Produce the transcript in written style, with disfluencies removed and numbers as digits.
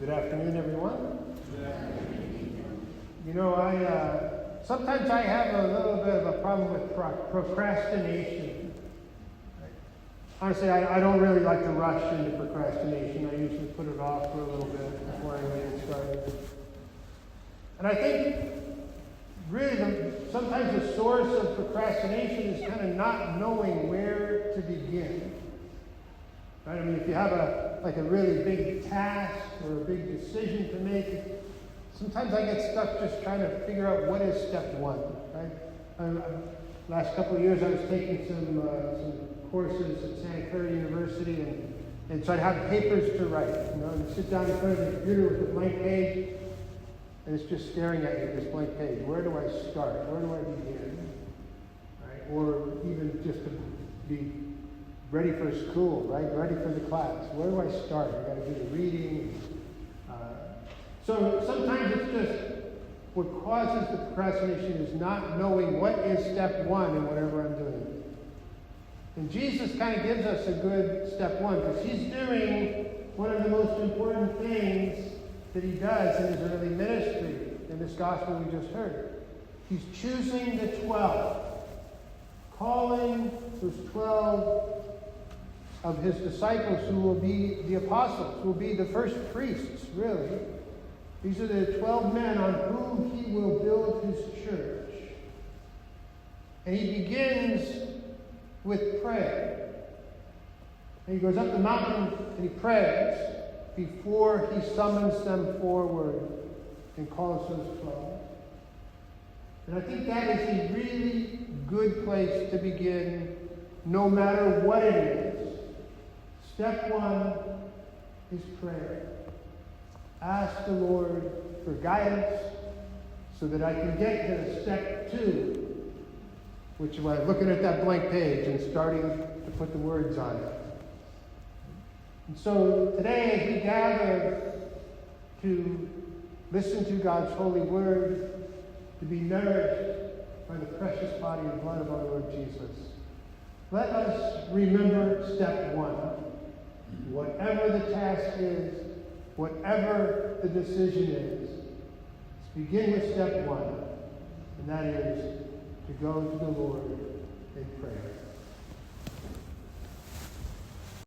Good afternoon, everyone. You know, sometimes I have a little bit of a problem with procrastination. Honestly, I don't really like to rush into procrastination. I usually put it off for a little bit before I get started. And I think, really, sometimes the source of procrastination is kind of not knowing where to begin. Right? I mean, if you have a really big task or a big decision to make, sometimes I get stuck just trying to figure out what is step one. Right? Last couple of years, I was taking some courses at Santa Clara University, and so I'd have papers to write. You know, and you sit down in front of the computer with a blank page, and it's just staring at you, this blank page. Where do I start? Where do I begin? Right? Or even just to be ready for school, right? Ready for the class. Where do I start? I got to do the reading. So sometimes it's just what causes the procrastination is not knowing what is step one in whatever I'm doing. And Jesus kind of gives us a good step one because he's doing one of the most important things that he does in his early ministry in this gospel we just heard. He's choosing the 12, calling those 12 of his disciples who will be the apostles, who will be the first priests, really. These are the 12 men on whom he will build his church. And he begins with prayer. And he goes up the mountain and he prays before he summons them forward and calls those 12. And I think that is a really good place to begin, no matter what it is. Step one is prayer. Ask the Lord for guidance so that I can get to step two, which is looking at that blank page and starting to put the words on it. And so today, as we gather to listen to God's holy word, to be nourished by the precious body and blood of our Lord Jesus, let us remember step one. Whatever the task is, whatever the decision is, let's begin with step one, and that is to go to the Lord in prayer.